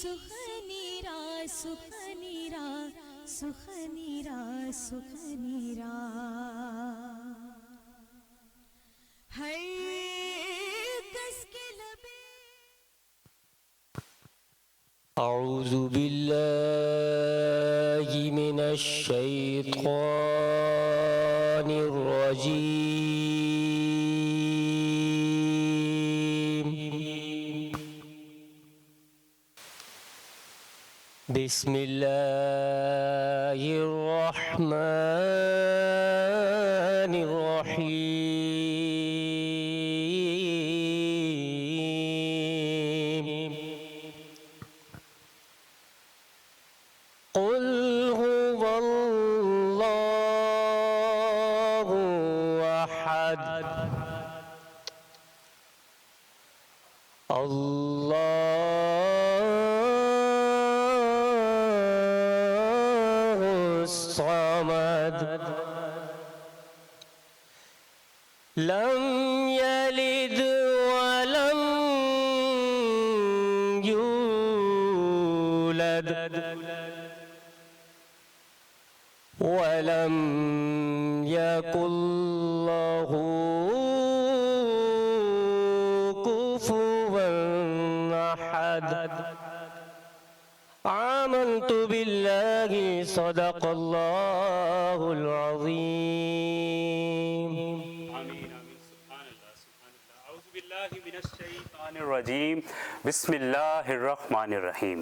सुखनीरा सुखनीरा सुखनीरा सुखनीरा हर कस के लबे। أعوذ بالله من الشيطان الرجيم بسم الله الرحمن الرحيم قل هو الله أحد الله الصمد لم يلد ولم يولد ولم يكن له كفوا أحد آمنت بالله صدق الله العظيم آمین آمین سبحان اللہ سبحان اللہ اعوذ باللہ من الشیطان الرجیم بسم اللہ الرحمن الرحیم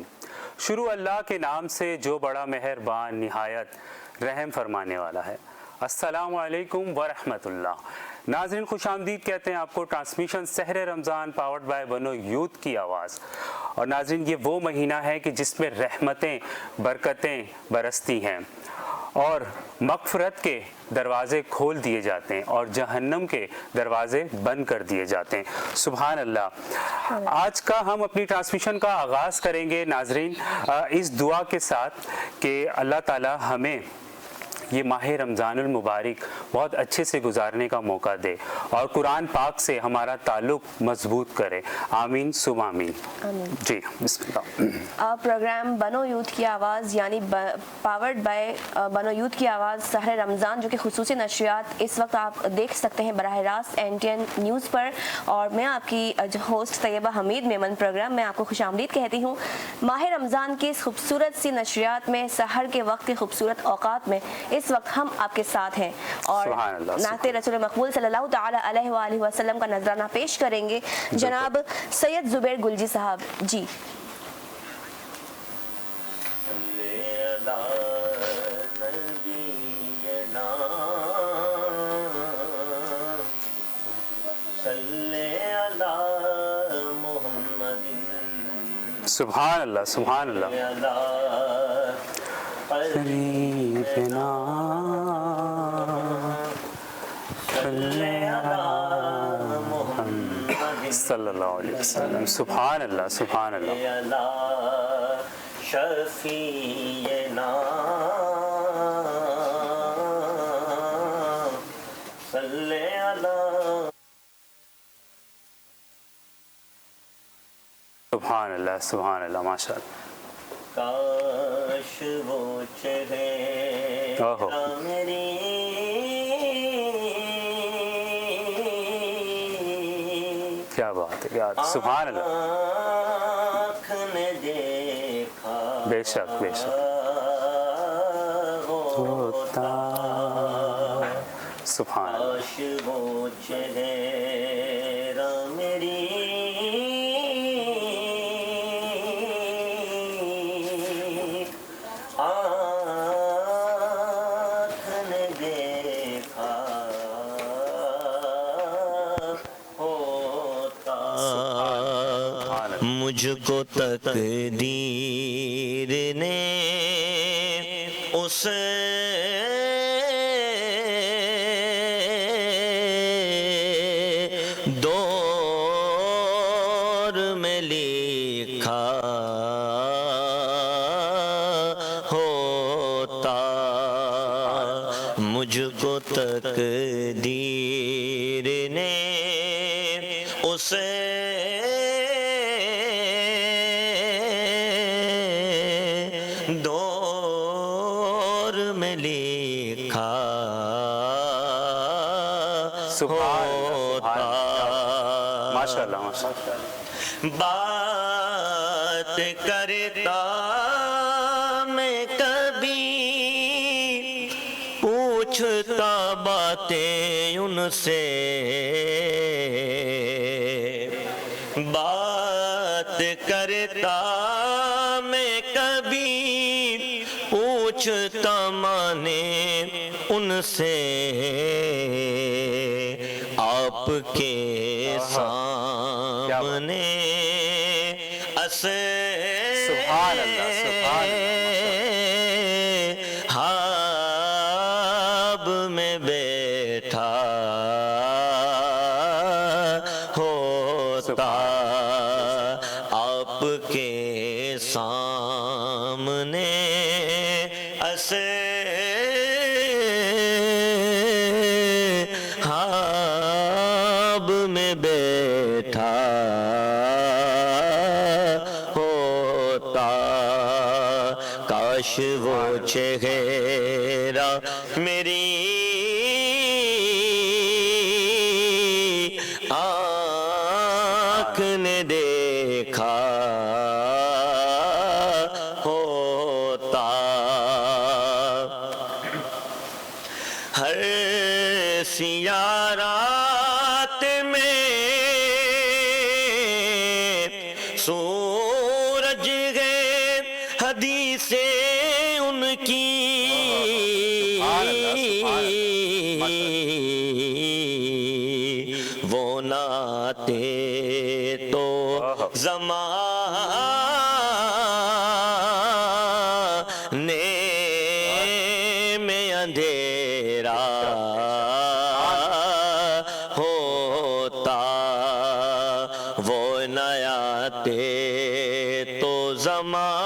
شروع اللہ کے نام سے جو بڑا مہربان نہایت رحم فرمانے والا ہے۔ السلام علیکم ورحمۃ اللہ۔ ناظرین خوش آمدید کہتے ہیں آپ کو ٹرانسمیشن سحر رمضان پاورڈ بائی بنو یوتھ کی آواز۔ اور ناظرین یہ وہ مہینہ ہے کہ جس میں رحمتیں برکتیں برستی ہیں اور مغفرت کے دروازے کھول دیے جاتے ہیں اور جہنم کے دروازے بند کر دیے جاتے ہیں۔ سبحان اللہ۔ آج کا ہم اپنی ٹرانسمیشن کا آغاز کریں گے ناظرین اس دعا کے ساتھ کہ اللہ تعالی ہمیں یہ ماہ رمضان المبارک بہت اچھے سے گزارنے کا موقع دے اور قرآن پاک سے ہمارا تعلق مضبوط کرے۔ آمین ثم آمین۔ جی بسم اللہ۔ پروگرام بنو یوتھ کی آواز یعنی پاورڈ بائی بنو یوتھ کی آواز سحر رمضان جو کہ خصوصی نشریات اس وقت آپ دیکھ سکتے ہیں براہ راست NTN نیوز پر، اور میں آپ کی ہوسٹ طیبہ حمید میمن پروگرام میں آپ کو خوش آمدید کہتی ہوں۔ ماہ رمضان کی اس خوبصورت سی نشریات میں سحر کے وقت کے خوبصورت اوقات میں اس وقت ہم آپ کے ساتھ ہیں اور نعت رسول مقبول صلی اللہ تعالی علیہ وآلہ وسلم کا نذرانہ پیش کریں گے جناب سید زبیر گلجی صاحب۔ جی سبحان اللہ سبحان اللہ۔ قریبنا صلی اللہ علیہ وسلم۔ سبحان اللہ سبحان اللہ۔ شفیعنا صلی اللہ۔ سبحان اللہ سبحان اللہ ماشاء اللہ۔ کاش وہ چہرہ میری کیا بات ہے، کیا سبحان اللہ۔ آنکھ نے دیکھا بے شک بے شک ہوتا سبحان اللہ۔ کاش وہ چہرہ میری مجھ کو تقدیر نے اس دور میں لکھا ہوتا، مجھ کو تقدیر نے اس ہوتا ماشاءاللہ بات کرتا میں کبھی پوچھتا باتیں ان سے بات کرتا میں کبھی پوچھتا مانے ان سے آپ کے سامنے سبحان اللہ خواب میں بیٹھا ہوتا آپ کے سامنے خواب میں بیٹھا ہوتا کاش وہ چہرہ میری آنکھ نے دیکھا ہوتا ہر سیاہ رات میں سورج ہے حدیثیں ان کی وہ نہ آتے تو زمانے میں اندھیرا ہوتا وہ نہ آتے تو زمانے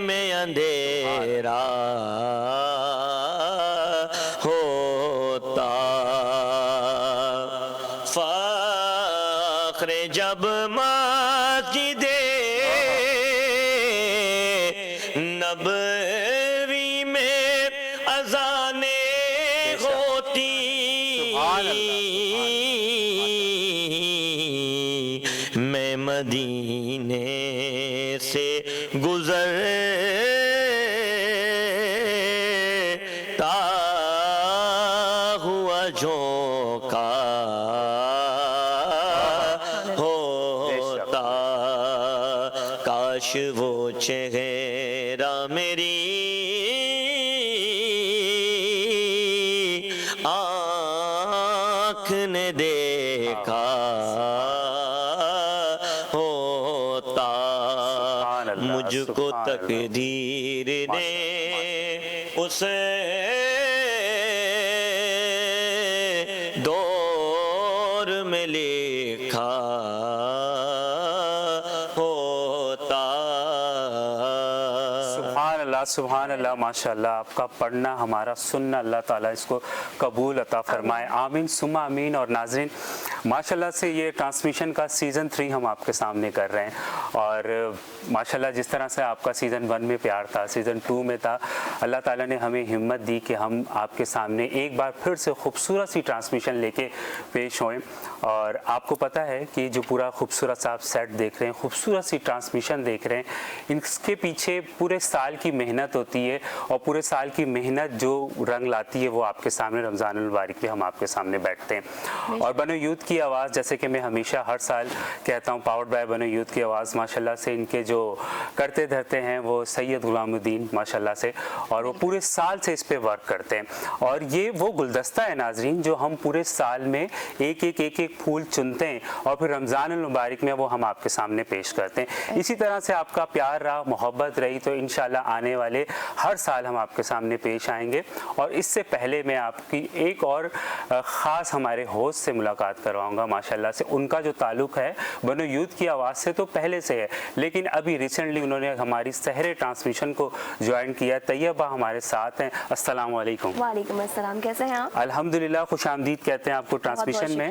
میں اندھیرا ہوتا فخر جب مسجد نبوی میں اذانیں ہوتی میں مدینے سے گزرتا ہوا جھونکا ہوتا کاش وہ چہرہ میری آنکھ نے دیکھا ہوتا مجھ کو تقدیر نے اس دور میں لکھا ہوتا سبحان اللہ ماشاءاللہ آپ کا پڑھنا ہمارا سننا اللہ تعالیٰ اس کو قبول عطا فرمائے آمین ثم آمین اور ناظرین ماشاءاللہ سے یہ ٹرانسمیشن کا سیزن 3 ہم آپ کے سامنے کر رہے ہیں اور ماشاءاللہ جس طرح سے آپ کا سیزن 1 میں پیار تھا سیزن 2 میں تھا اللہ تعالیٰ نے ہمیں ہمت دی کہ ہم آپ کے سامنے ایک بار پھر سے خوبصورت سی ٹرانسمیشن لے کے پیش ہوئیں اور آپ کو پتہ ہے کہ جو پورا خوبصورت سا آپ سیٹ دیکھ رہے ہیں خوبصورت سی ٹرانسمیشن دیکھ رہے ہیں اس کے پیچھے پورے سال کی محنت ہوتی ہے اور پورے سال کی محنت جو رنگ لاتی ہے وہ آپ کے سامنے رمضان المبارک میں ہم آپ کے سامنے بیٹھتے ہیں اور بنو یوتھ کی آواز جیسے کہ میں ہمیشہ ہر سال کہتا ہوں پاورڈ بائی بنو یوتھ کی آواز ماشاءاللہ سے ان کے جو کرتے دھرتے ہیں وہ سید غلام الدین ماشاءاللہ سے اور وہ پورے سال سے اس پہ ورک کرتے ہیں اور یہ وہ گلدستہ ہے ناظرین جو ہم پورے سال میں ایک ایک پھول چنتے ہیں اور پھر رمضان المبارک میں وہ ہم آپ کے سامنے پیش کرتے ہیں اسی طرح سے آپ کا پیار رہا محبت رہی تو انشاءاللہ آنے والے ہر سال ہم آپ کے سامنے پیش آئیں گے اور اس سے پہلے میں آپ کی ایک اور خاص ہمارے ہوسٹ سے ملاقات کرواؤں گا ماشاءاللہ سے ان کا جو تعلق ہے بنو یوتھ کی آواز سے تو پہلے سے ہے لیکن ابھی ریسنٹلی انہوں نے ہماری سحر ٹرانسمیشن کو جوائن کیا طیبہ ہمارے ساتھ ہیں السلام علیکم وعلیکم السلام کیسے ہیں آپ الحمدللہ خوش آمدید کہتے ہیں آپ کو ٹرانسمیشن میں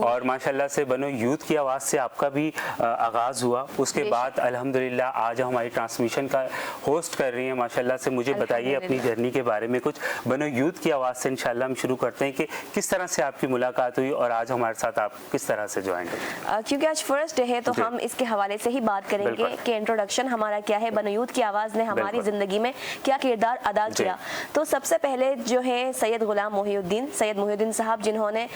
اور ماشاءاللہ سے بنو یوتھ کی آواز سے آپ کا بھی آغاز ہوا اس کے بعد الحمدللہ آج ہماری ٹرانسمیشن کا ہوسٹ کر رہی ہیں माशाल्लाह से। मुझे बताइए अपनी जर्नी के बारे में कुछ। बनो यूथ की आवाज़ से इंशाल्लाह हम शुरू करते हैं कि किस तरह से आपकी मुलाकात हुई और आज हमारे साथ आप किस तरह से ज्वाइन हुए। क्योंकि आज फर्स्ट डे है तो हम इसके हवाले से ही बात करेंगे कि इंट्रोडक्शन हमारा क्या है, बनो यूथ की आवाज़ ने हमारी ज़िंदगी में क्या किरदार अदा किया। तो सबसे पहले जो है सैयद गुलाम मोहिउद्दीन साहब, जिन्होंने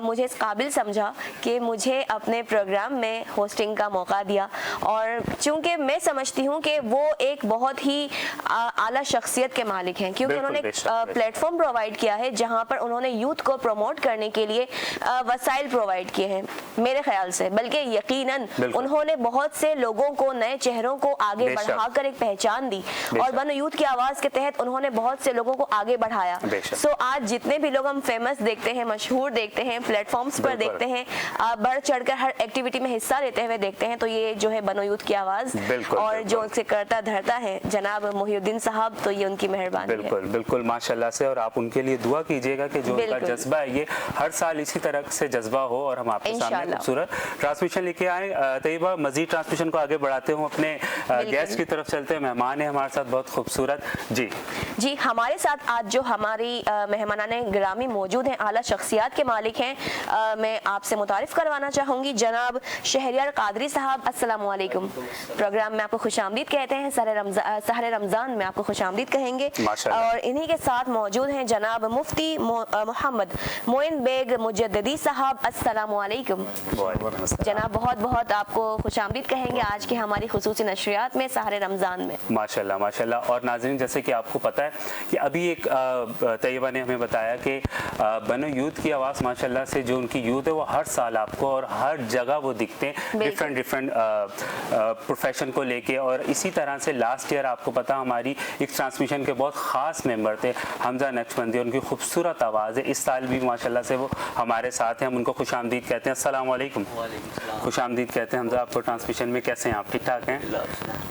मुझे इस काबिल समझा कि मुझे अपने प्रोग्राम में होस्टिंग का मौका दिया। और चूँकि मैं समझती हूँ कि वो एक बहुत ही आला शख्सियत के मालिक हैं, क्योंकि उन्होंने प्लेटफॉर्म प्रोवाइड किया है जहाँ पर उन्होंने यूथ को प्रमोट करने के लिए वसाइल प्रोवाइड किए हैं मेरे ख्याल से। बल्कि यकीनन उन्होंने बहुत से लोगों को, नए चेहरों को आगे बढ़ाकर एक पहचान दी और बनो यूथ की आवाज़ के तहत उन्होंने बहुत से लोगों को आगे बढ़ाया। सो आज जितने भी लोग हम फेमस देखते हैं, मशहूर देखते हैं, प्लेटफॉर्म्स पर देखते हैं, बढ़ चढ़कर हर एक्टिविटी में हिस्सा लेते हुए देखते हैं, तो ये जो है बनो यूथ की आवाज़ और जो उनसे करता धरता है जनाब मोहिउद्दीन साहब, तो ये उनकी मेहरबानी है। बिल्कुल माशाल्लाह से। और आप उनके लिए दुआ कीजिएगा कि जो उनका जज्बा है ये हर साल इसी तरह से जज्बा हो और हम आपके सामने खूबसूरत ट्रांसमिशन लेके आए। तैयबा, मजीद ट्रांसमिशन को आगे बढ़ाते हुए अपने गेस्ट की तरफ चलते हैं। मेहमान है हमारे साथ बहुत खूबसूरत। जी हमारे साथ आज जो हमारी मेहमानाने गिरामी मौजूद हैं, आला शख्सियत के मालिक हैं, मैं आपसे मुतारिफ करवाना चाहूँगी जनाब शहरियार कादरी साहब। अस्सलाम वालेकुम। प्रोग्राम में आपको खुशामदीद कहते हैं, सहर रमज़ान में आपको खुशामदीद कहेंगे। और इन्हीं के साथ मौजूद हैं जनाब मुफ्ती मोहम्मद मोइन बेग मुजद्दिदी साहब। अस्सलाम वालेकुम जनाब, बहुत बहुत आपको खुशामदीद कहेंगे आज की हमारी खुसूसी नशरियात में सहर रमज़ान में। माशाल्लाह। और नाज़रीन, जैसे कि आपको पता है कि अभी एक तैयबा ने हमें बताया कि बनो यूथ की आवाज़ माशाल्लाह से जो उनकी यूथ है वो हर साल आपको और हर जगह वो दिखते हैं डिफरेंट प्रोफेशन को लेके। और इसी तरह से लास्ट ईयर आपको पता हमारी एक ट्रांसमिशन के बहुत ख़ास मेंबर थे हमजा नक्शबंदी, उनकी खूबसूरत आवाज़ है। इस साल भी माशाल्लाह से वो हमारे साथ हैं, हम उनको खुशामदीद कहते हैं। अस्सलाम वालेकुम। खुशामदीद कहते हैं हमजा आपको ट्रांसमिशन में। कैसे हैं आप? ठीक ठाक हैं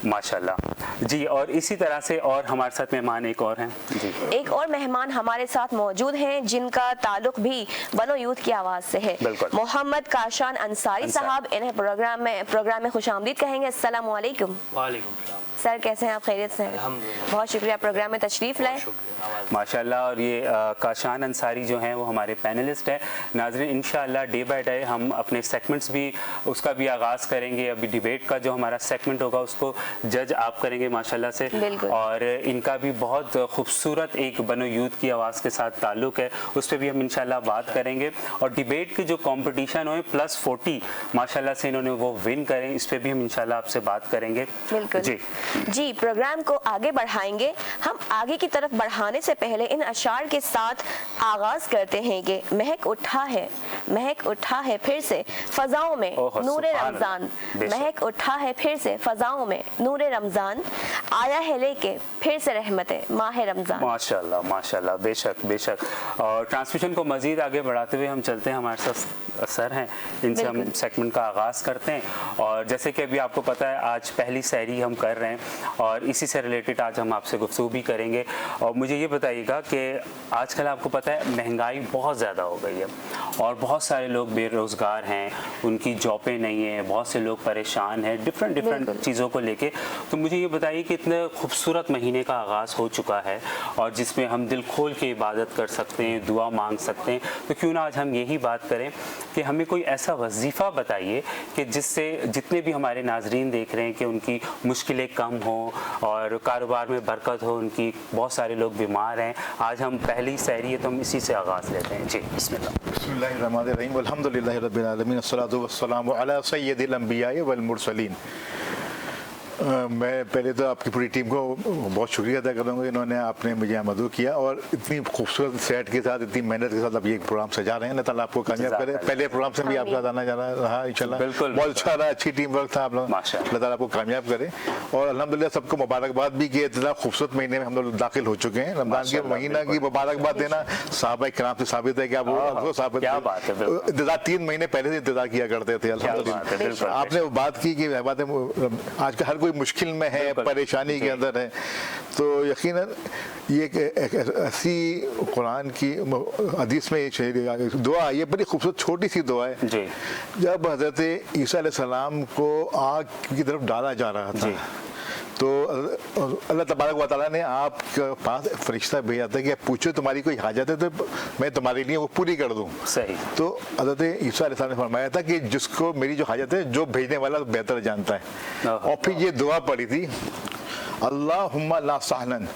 माशाल्लाह जी। और इसी तरह से और हमारे साथ मेहमान एक और हैं जी। एक और मेहमान हमारे साथ मौजूद हैं जिनका ताल्लुक भी बनो यूथ की आवाज़ से है, मोहम्मद काशान अंसारी साहब। इन्हें प्रोग्राम में खुशामदीद कहेंगे। अस्सलाम वालेकुम। सर कैसे हैं आप? खैरियत से हैं? बहुत शुक्रिया प्रोग्राम में तशरीफ़ लाए। माशाल्लाह। और ये काशान अंसारी जो हैं वो हमारे पैनलिस्ट हैं। नाज़रीन, इंशाअल्लाह डे बाय डे हम अपने सेगमेंट्स भी उसका भी आगाज़ करेंगे। अभी डिबेट का जो हमारा सेगमेंट होगा उसको जज आप करेंगे माशाल्लाह से। और इनका भी बहुत खूबसूरत एक बनो यूथ की आवाज़ के साथ ताल्लुक़ है, उस पर भी हम इंशाअल्लाह बात करेंगे। और डिबेट के जो कॉम्पिटिशन हुए +40 माशाल्लाह से इन्होंने वो विन करें, इस पर भी हम इंशाअल्लाह आपसे बात करेंगे। जी प्रोग्राम को आगे बढ़ाएंगे। हम आगे की तरफ बढ़ाने से पहले इन अशार के साथ आगाज करते हैं कि महक उठा है फिर से फजाओं में नूरे रमजान, महक उठा है फिर से फजाओं में नूरे रमजान, आया है लेके फिर से रहमत माह रमजान। माशाल्लाह बेशक। और ट्रांसमिशन को मजीद आगे बढ़ाते हुए हम चलते हैं, हमारे साथ सर हैं, इनसे हम सेगमेंट का आगाज़ करते हैं। और जैसे कि अभी आपको पता है आज पहली सहरी हम कर रहे हैं और इसी से रिलेटेड आज हम आपसे गुफ्तगू भी करेंगे। और मुझे ये बताइएगा कि आजकल आपको पता है महंगाई बहुत ज़्यादा हो गई है और बहुत सारे लोग बेरोज़गार हैं, उनकी जॉबें नहीं हैं, बहुत से लोग परेशान हैं डिफरेंट चीज़ों को लेके। तो मुझे ये बताइए कि इतने खूबसूरत महीने का आगाज़ हो चुका है और जिसमें हम दिल खोल के इबादत कर सकते हैं, दुआ मांग सकते हैं, तो क्यों ना आज हम यही बात करें कि हमें कोई ऐसा वजीफ़ा बताइए कि जिससे जितने भी हमारे नाजरीन देख रहे हैं कि उनकी मुश्किलें कम हो और कारोबार में बरकत हो। उनकी बहुत सारे लोग बीमार हैं। आज हम पहली सहरी है तो हम इसी से आगाज़ लेते हैं। जी बिस्मिल्लाहिर्रहमानिर्रहीम अल्हम्दुलिल्लाहि रब्बिल आलमीन अस्सलातु वस्सलामु अला सय्यिदिल अंबिया वल मुरसलीन। मैं पहले तो आपकी पूरी टीम को बहुत शुक्रिया अदा करूँगा, इन्होंने आपने मुझे यहाँ मदद किया और इतनी खूबसूरत सेट के साथ, इतनी मेहनत के साथ अब ये प्रोग्राम सजा रहे हैं। अल्लाह ताला आपको कामयाब करे। पहले प्रोग्राम से भी आपके साथ आना जाना रहा इंशाल्लाह, बहुत अच्छा रहा, अच्छी टीम वर्क था आप लोग। अल्लाह ताला आपको कामयाब करे और अल्हम्दुलिल्लाह सबको मुबारकबाद भी कि इतना खूबसूरत महीने में हम लोग दाखिल हो चुके हैं। रमज़ान के महीना की मुबारकबाद देना सहाबा किराम से साबित है कि आप इंतजार 3 महीने पहले से इंतजार किया करते थे। अल्हम्दुलिल्लाह आपने बात की कि आज का हर कोई मुश्किल में है, परेशानी के अंदर है, तो यकीनन ये एक ऐसी कुरान की हदीस में ये दुआ, ये बड़ी खूबसूरत छोटी सी दुआ है। जब हज़रत ईसा अलैहिस्सलाम को आग की तरफ डाला जा रहा था तो अल्लाह तबारक व तआला ने आपके पास फरिश्ता भेजा था कि पूछो तुम्हारी कोई हाजत है तो मैं तुम्हारे लिए वो पूरी कर दूँ। सही। तो हज़रत ईसा अलैहिस्सलाम ने फरमाया था कि जिसको मेरी जो हाजत है जो भेजने वाला बेहतर जानता है। और फिर ये दुआ पड़ी थी, अल्लाहुम्मा ला सहलन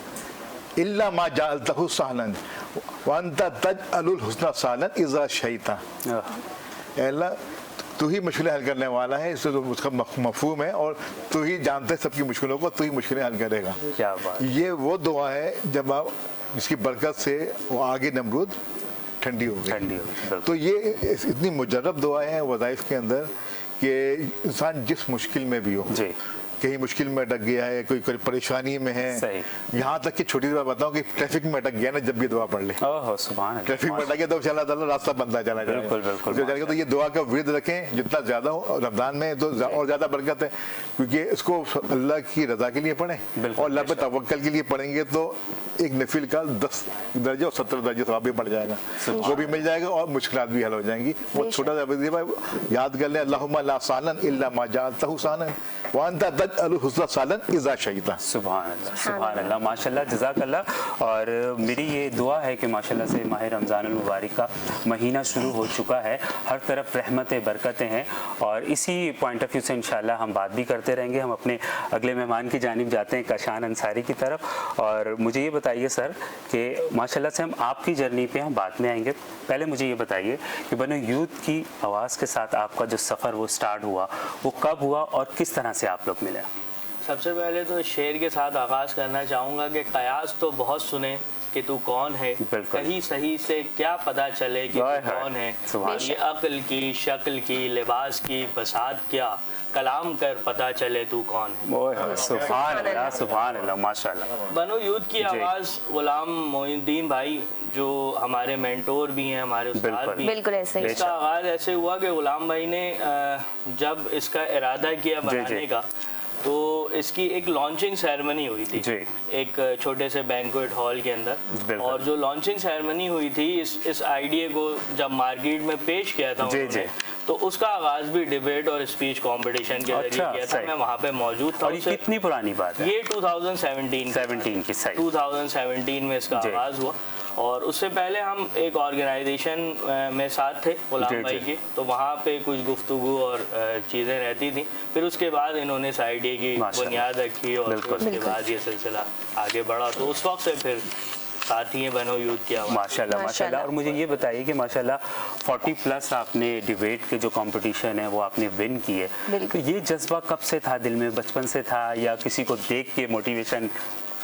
इल्ला मा जअलतहु सहलन व अंत तजअलुल हुस्ना सहलन इज़ा शईता। अल्लाह तू ही मुश्किलें हल करने वाला है, इससे तो उसका मफहूम है, और तू ही जानते है सबकी मुश्किलों को, तू ही मुश्किलें हल करेगा। क्या बात। ये वो दुआ है जब आप इसकी बरकत से वो आगे नमरूद ठंडी हो गई। तो ये इतनी मुजर्रब दुआ है वज़ाइफ के अंदर कि इंसान जिस मुश्किल में भी हो, कहीं मुश्किल में अटक गया है, कोई परेशानी में है, यहाँ तक कि छोटी सी बात बताऊँ कि ट्रैफिक में अटक गया ना, जब भी दुआ पढ़ ले, ट्रैफिक में अटक गया तो चला रास्ता बनता चला जाएगा। तो ये दुआ का विरद रखें जितना ज़्यादा हो, रमज़ान में तो और ज़्यादा बरकत है, क्योंकि इसको अल्लाह की रज़ा के लिए पढ़ें और अल्लाह पे तवक्कल के लिए पढ़ेंगे तो एक नफिल का 10 दर्जे और 17 दर्जे सवाब भी बढ़ जाएगा, वो भी मिल जाएगा और मुश्किलात भी हल हो जाएंगी। बहुत छोटा सा वजीफा याद कर लें, अल्लाहुम्मा ला सहलन इल्ला मा जअलतहु सहलन व अंत तजअलुल हुस्ना सहलन इज़ा शईता। सुभान अल्लाह, सुभान अल्लाह, माशाल्लाह, जज़ाकल्लाह। और मेरी ये दुआ है कि माशाल्लाह से माह रमज़ान अल मुबारक का महीना शुरू हो चुका है, हर तरफ रहमतें बरकतें हैं, और इसी पॉइंट ऑफ व्यू से इंशाल्लाह हम बात भी करते रहेंगे। हम अपने अगले मेहमान की जानिब जाते हैं, कशान अंसारी की तरफ। और मुझे ये बताइए सर कि माशाल्लाह से हम आपकी जर्नी पे हम बाद में आएंगे, पहले मुझे ये बताइए कि बनो यूथ की आवाज़ के साथ आपका जो सफ़र वो स्टार्ट हुआ, वो कब हुआ और किस तरह से आप लोग मिले? सबसे पहले तो शेर के साथ आगाज़ करना चाहूँगा कि कयास तो बहुत सुने कि तू कौन है, कहीं सही से क्या पता चले कि तू कौन है, ये अक्ल की, शक्ल की, लिबास की, बसात क्या, कलाम कर पता चले तू कौन है। सुभान अल्लाह, सुभान अल्लाह, माशाल्लाह। बनो यूथ की आवाज़ गुलाम मोइनुद्दीन भाई जो हमारे मेंटोर भी हैं, हमारे उस्ताद भी, बिल्कुल ऐसे ही। इसका आगाज़ ऐसे हुआ कि गुलाम भाई ने जब इसका इरादा किया बनाने का, तो इसकी एक लॉन्चिंग सेरेमनी हुई थी एक छोटे से बैंक्वेट हॉल के अंदर, और जो लॉन्चिंग सेरेमनी हुई थी इस आइडिया को जब मार्केट में पेश किया था उन्होंने, तो उसका आगाज भी डिबेट और स्पीच कंपटीशन के जरिए किया था। मैं वहाँ पे मौजूद था। और ये कितनी पुरानी बात है? ये 2017 में इसका आगाज हुआ, और उससे पहले हम एक ऑर्गेनाइजेशन में साथ थे गुलाम भाई के, तो वहाँ पे कुछ गुफ्तगू और चीज़ें रहती थी। फिर उसके बाद इन्होंने इस आइडिया की बुनियाद रखी और फिर उसके बाद ये सिलसिला आगे बढ़ा, तो उस वक्त से फिर साथी हैं बनो यूथ की आवाज़। माशाल्लाह, माशाल्लाह। और मुझे ये बताइए कि माशाल्लाह 40+ आपने डिबेट के जो कंपटीशन है वो आपने विन किए, तो ये जज्बा कब से था दिल में? बचपन से था या किसी को देख के मोटिवेशन?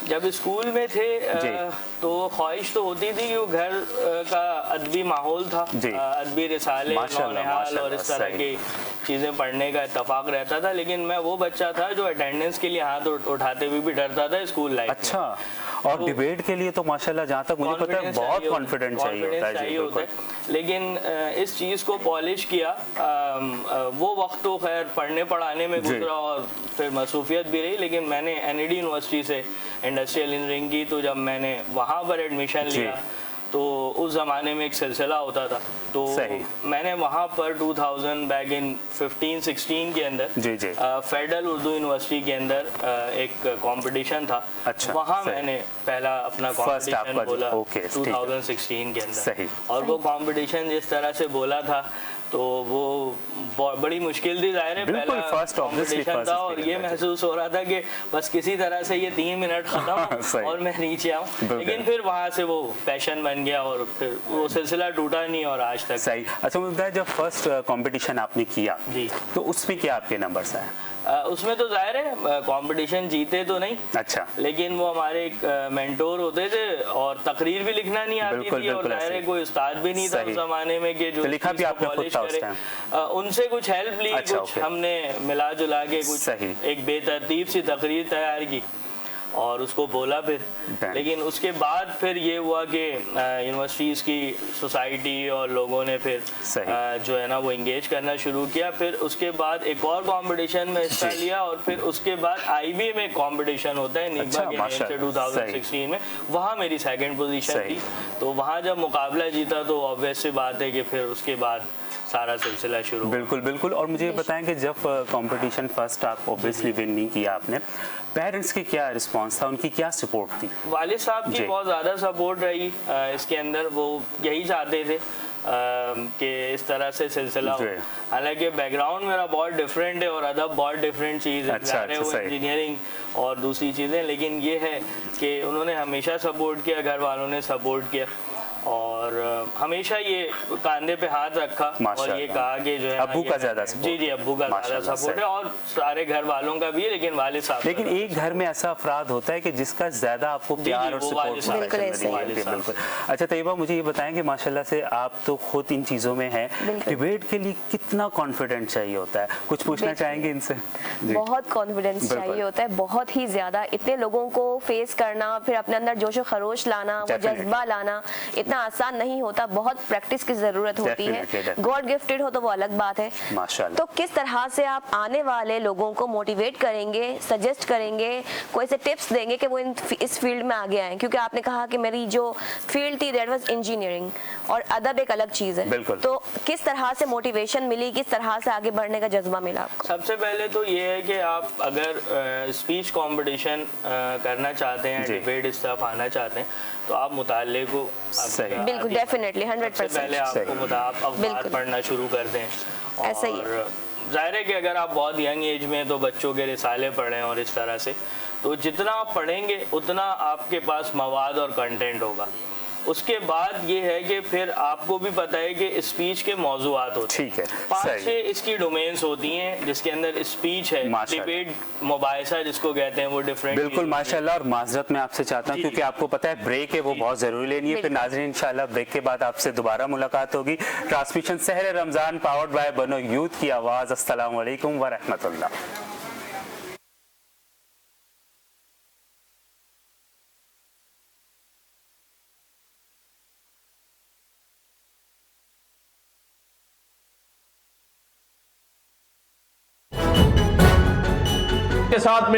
जब स्कूल में थे तो ख्वाहिश तो होती थी कि वो घर का अदबी माहौल था, अदबी रिसाले नौनिहाल और इस तरह की चीज़ें पढ़ने का इत्तेफाक रहता था, लेकिन मैं वो बच्चा था जो अटेंडेंस के लिए हाथ उठाते हुए भी डरता था स्कूल लाइफ। अच्छा। और डिबेट के लिए तो माशाल्लाह जहाँ तक मुझे पता है बहुत कॉन्फिडेंस चाहिए होता है। लेकिन इस चीज़ को पॉलिश किया, वो वक्त तो खैर पढ़ने पढ़ाने में गुजरा और फिर मसरूफियत भी रही, लेकिन मैंने NED यूनिवर्सिटी से इंडस्ट्रियल इंजीनियरिंग की, तो जब मैंने वहाँ पर एडमिशन लिया तो उस ज़माने में एक सिलसिला होता था, तो मैंने वहाँ पर 2000 बैक इन 15-16 के अंदर फेडरल उर्दू यूनिवर्सिटी के अंदर एक कंपटीशन था। अच्छा, वहाँ मैंने पहला अपना कंपटीशन बोला 2016 के अंदर, और वो कंपटीशन जिस तरह से बोला था तो वो बड़ी मुश्किल थी, ज़ाहिर है पहला कंपटीशन था, और ये महसूस हो रहा था कि बस किसी तरह से ये 3 मिनट खत्म और मैं नीचे आऊँ, लेकिन फिर वहाँ से वो पैशन बन गया और फिर वो सिलसिला टूटा नहीं और आज तक। सही। अच्छा मुझे बताया, जब फर्स्ट कंपटीशन आपने किया जी, तो उसमें क्या आपके नंबर्स आए? उसमें तो जाहिर है कंपटीशन जीते तो नहीं, अच्छा, लेकिन वो हमारे एक मेंटोर होते थे और तकरीर भी लिखना नहीं आती थी, और जाहिर है कोई उस्ताद भी नहीं था उस जमाने में कि जो लिखा भी आपने खुद था उस टाइम। उनसे कुछ हेल्प ली, कुछ हमने मिला जुला के कुछ एक बेतरतीब सी तकरीर तैयार की और उसको बोला फिर। लेकिन उसके बाद फिर ये हुआ कि यूनिवर्सिटीज़ की सोसाइटी और लोगों ने फिर जो है ना वो इंगेज करना शुरू किया। फिर उसके बाद एक और कंपटीशन में हिस्सा लिया, और फिर उसके बाद IBA में कंपटीशन होता है निगमा के नाम से 2016 में, वहाँ मेरी सेकंड पोजीशन थी। तो वहाँ जब मुकाबला जीता तो ऑब्वियस सी बात है कि फिर उसके बाद सारा सिलसिला शुरू। बिल्कुल बिल्कुल। और मुझे बताएं कि जब कंपटीशन फर्स्ट आप ऑब्वियसली विन नहीं किया आपने, पेरेंट्स की क्या रिस्पांस था, उनकी क्या सपोर्ट थी? वालिद साहब की जी। बहुत ज़्यादा सपोर्ट रही इसके अंदर। वो यही चाहते थे कि इस तरह से सिलसिला हो। जी। हालांकि बैकग्राउंड मेरा बहुत डिफरेंट है और अदब बहुत डिफरेंट चीज़ है, अच्छा, वो सही। इंजीनियरिंग और दूसरी चीज़ें, लेकिन ये है कि उन्होंने हमेशा सपोर्ट किया, घर वालों ने सपोर्ट किया और हमेशा ये कांधे पे हाथ रखा और ये माशाअल्लाह। कहा कि जो है अब्बू ये- का ज़्यादा support जी जी, अब्बू का ज़्यादा माशाअल्लाह, सपोर्ट है और सारे घर वालों का भी है, लेकिन वालिद साहब का लेकिन ज़्यादा। एक घर में ऐसा अफराद होता है कि जिसका ज्यादा आपको जी, प्यार जी, और वो सपोर्ट वालिद साहब। बिल्कुल ऐसे ही। वालिद साहब। बिल्कुल। अच्छा तैयबा, मुझे ये बताएं कि माशाल्लाह से आप तो खुद इन चीज़ों में हैं, बिल्कुल। डिबेट के लिए कितना कॉन्फिडेंट चाहिए होता है? कुछ पूछना बिल्कुल। चाहेंगे इनसे? जी। बहुत कॉन्फिडेंस बिल्कुल। चाहिए होता है, बहुत ही ज़्यादा। इतने लोगों को फेस करना, फिर अपने अंदर जोश व खरोश लाना, वो Definitely. जज्बा लाना इतना आसान नहीं होता, बहुत प्रैक्टिस की ज़रूरत होती है। Definitely, definitely. गॉड गिफ्टेड हो तो वो अलग बात है। माशाल्लाह। तो किस तरह से आप आने वाले लोगों को मोटिवेट करेंगे, सजेस्ट करेंगे, कोई से टिप्स देंगे कि वो इस फील्ड में आगे आएँ? क्योंकि आपने कहा कि मेरी जो फील्ड थी दैट वाज इंजीनियरिंग और अदब एक अलग चीज़ है। बिल्कुल। तो किस तरह से मोटिवेशन मिली, किस तरह से आगे बढ़ने का जज्बा मिला आपको? सबसे पहले तो ये है कि आप अगर स्पीच कंपटीशन करना चाहते हैं, जी। डिबेट इस तरफ आना चाहते हैं, तो आप मुताले को सही। बिल्कुल, डेफिनेटली, 100%। सबसे पहले आपको सही। आप अखबार बिल्कुल। पढ़ना शुरू कर दें। ऐसा ही है। और जाहिर है कि अगर आप बहुत यंग एज में हैं तो बच्चों के रिसाले पढ़ें और इस तरह से, तो जितना आप पढ़ेंगे उतना आपके पास मवाद और कंटेंट होगा। उसके बाद ये है कि फिर आपको भी पता है कि स्पीच के मौजूआत होते हैं। ठीक है, 5-6 सही। इसकी डोमेन्स होती हैं जिसके अंदर स्पीच है, माशाअल्लाह। डिबेट, मुबाहिसा जिसको कहते हैं, वो डिफरेंट। बिल्कुल माशाल्लाह। और माजरत मैं आपसे चाहता हूँ जी, क्योंकि जी। आपको पता है ब्रेक है वो बहुत ज़रूरी लेनी है। फिर बिल्कुल। नाज़रीन इंशाल्लाह ब्रेक के बाद आपसे दोबारा मुलाकात होगी। ट्रांसमिशन सहर रमज़ान पावर्ड बाय बनो यूथ की आवाज़। अस्सलाम वालेकुम व रहमतुल्लाह। के साथ